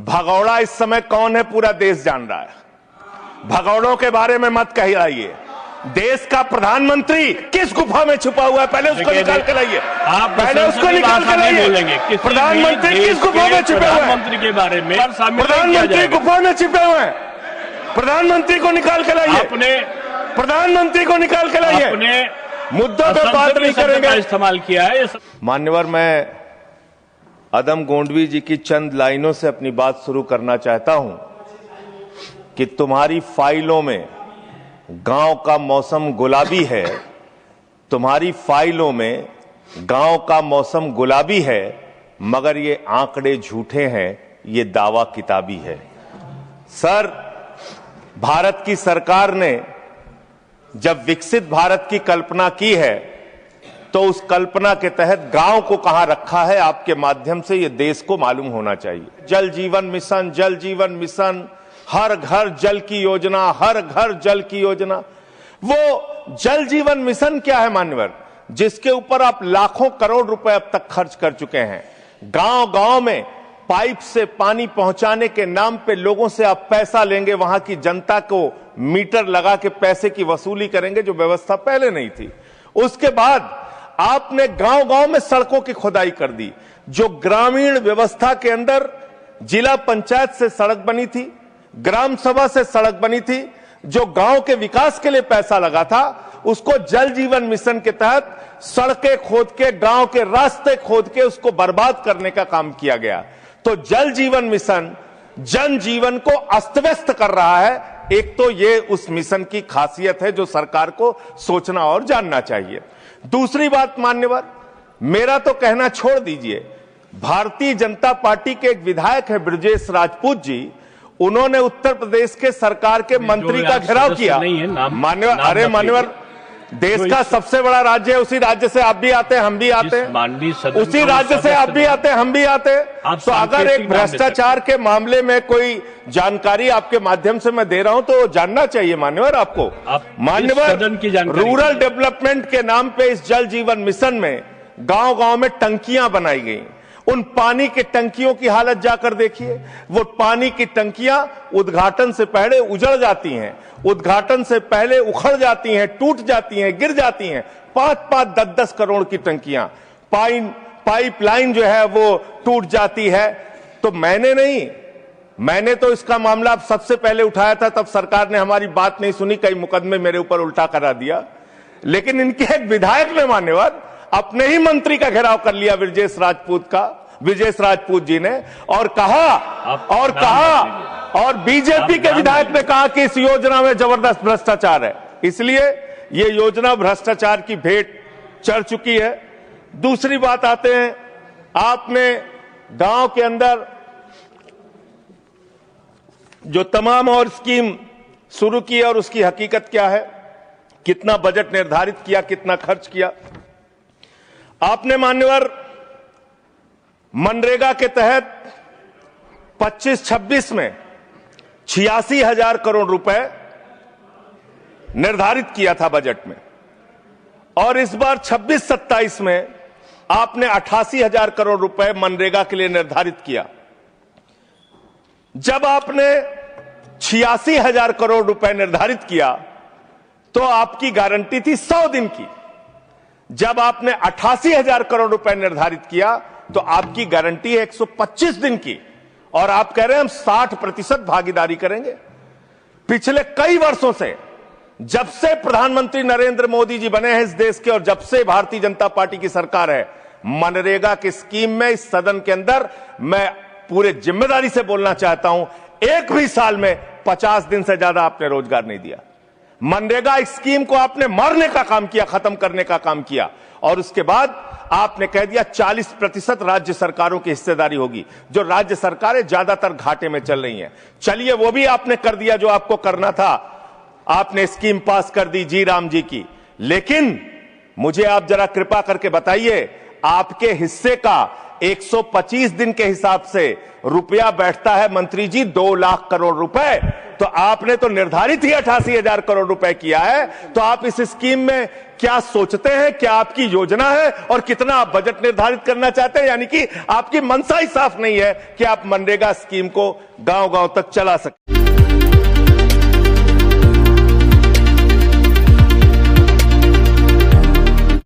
भगौड़ा इस समय कौन है पूरा देश जान रहा है। भगौड़ों के बारे में मत कहिए। देश का प्रधानमंत्री किस गुफा में छुपा हुआ है, पहले उसको निकाल के लाइए। पहले उसको निकाल के लाइए। प्रधानमंत्री किस गुफा में छुपे हुए हैं? प्रधानमंत्री के बारे में प्रधानमंत्री गुफा में छुपे हुए हैं। प्रधानमंत्री को निकाल के लाइए। प्रधानमंत्री को निकाल के लाइए। मुद्दों पे बात नहीं करेंगे। इस्तेमाल किया है। मान्यवर, मैं अदम गोंडवी जी की चंद लाइनों से अपनी बात शुरू करना चाहता हूं कि तुम्हारी फाइलों में गांव का मौसम गुलाबी है, तुम्हारी फाइलों में गांव का मौसम गुलाबी है, मगर ये आंकड़े झूठे हैं, ये दावा किताबी है। सर, भारत की सरकार ने जब विकसित भारत की कल्पना की है तो उस कल्पना के तहत गांव को कहां रखा है, आपके माध्यम से यह देश को मालूम होना चाहिए। जल जीवन मिशन, जल जीवन मिशन, हर घर जल की योजना, हर घर जल की योजना। वो जल जीवन मिशन क्या है मान्यवर, जिसके ऊपर आप लाखों करोड़ रुपए अब तक खर्च कर चुके हैं। गांव गांव में पाइप से पानी पहुंचाने के नाम पे लोगों से आप पैसा लेंगे, वहां की जनता को मीटर लगा के पैसे की वसूली करेंगे, जो व्यवस्था पहले नहीं थी। उसके बाद आपने गांव गांव में सड़कों की खुदाई कर दी। जो ग्रामीण व्यवस्था के अंदर जिला पंचायत से सड़क बनी थी, ग्राम सभा से सड़क बनी थी, जो गांव के विकास के लिए पैसा लगा था, उसको जल जीवन मिशन के तहत सड़कें खोद के, गांव के रास्ते खोद के उसको बर्बाद करने का काम किया गया। तो जल जीवन मिशन जन जीवन को अस्त व्यस्त कर रहा है। एक तो ये उस मिशन की खासियत है जो सरकार को सोचना और जानना चाहिए। दूसरी बात मान्यवर, मेरा तो कहना छोड़ दीजिए, भारतीय जनता पार्टी के एक विधायक है ब्रजेश राजपूत जी, उन्होंने उत्तर प्रदेश के सरकार के मंत्री का घेराव किया। मान्यवर, अरे मान्यवर, देश का सबसे बड़ा राज्य है, उसी राज्य से आप भी आते हैं, हम भी आते हैं, उसी राज्य से आप भी आते हैं, हम भी आते हैं। तो अगर एक भ्रष्टाचार के मामले में कोई जानकारी आपके माध्यम से मैं दे रहा हूं तो जानना चाहिए मान्यवर आपको। मान्यवर, रूरल डेवलपमेंट के नाम पे इस जल जीवन मिशन में गांव गांव में टंकियां बनाई गई। उन पानी की टंकियों की हालत जाकर देखिए। वो पानी की टंकियां उद्घाटन से पहले उजड़ जाती हैं, उद्घाटन से पहले उखड़ जाती हैं, टूट जाती हैं, गिर जाती हैं। 5-5, 10-10 करोड़ की टंकियां, पाइपलाइन जो है वो टूट जाती है। तो मैंने तो इसका मामला सबसे पहले उठाया था, तब सरकार ने हमारी बात नहीं सुनी, कई मुकदमे मेरे ऊपर उल्टा करा दिया। लेकिन इनके एक विधायक ने मान्यवर अपने ही मंत्री का घेराव कर लिया, ब्रजेश राजपूत जी ने, और बीजेपी के विधायक ने कहा कि इस योजना में जबरदस्त भ्रष्टाचार है। इसलिए यह योजना भ्रष्टाचार की भेंट चढ़ चुकी है। दूसरी बात आते हैं, आपने गांव के अंदर जो तमाम और स्कीम शुरू की और उसकी हकीकत क्या है, कितना बजट निर्धारित किया, कितना खर्च किया। आपने मान्यवर मनरेगा के तहत 25-26 में 86,000 करोड़ रुपए निर्धारित किया था बजट में, और इस बार 26-27 में आपने 88,000 करोड़ रुपए मनरेगा के लिए निर्धारित किया। जब आपने 86,000 करोड़ रुपए निर्धारित किया तो आपकी गारंटी थी 100 दिन की। जब आपने 88,000 करोड़ रुपए निर्धारित किया तो आपकी गारंटी है 125 दिन की, और आप कह रहे हैं हम 60% भागीदारी करेंगे। पिछले कई वर्षों से, जब से प्रधानमंत्री नरेंद्र मोदी जी बने हैं इस देश के, और जब से भारतीय जनता पार्टी की सरकार है, मनरेगा की स्कीम में इस सदन के अंदर मैं पूरे जिम्मेदारी से बोलना चाहता हूं, एक भी साल में 50 दिन से ज्यादा आपने रोजगार नहीं दिया। मनरेगा स्कीम को आपने मारने का काम किया, खत्म करने का काम किया, और उसके बाद आपने कह दिया 40% राज्य सरकारों की हिस्सेदारी होगी। जो राज्य सरकारें ज्यादातर घाटे में चल रही हैं, चलिए वो भी आपने कर दिया जो आपको करना था, आपने स्कीम पास कर दी जी राम जी की। लेकिन मुझे आप जरा कृपा करके बताइए, आपके हिस्से का 125 दिन के हिसाब से रुपया बैठता है मंत्री जी 2 लाख करोड़ रुपए। तो आपने तो निर्धारित ही 88,000 करोड़ रुपए किया है, तो आप इस स्कीम में क्या सोचते हैं, क्या आपकी योजना है और कितना आप बजट निर्धारित करना चाहते हैं। यानी कि आपकी मंशा ही साफ नहीं है कि आप मनरेगा स्कीम को गांव-गांव तक चला सकें।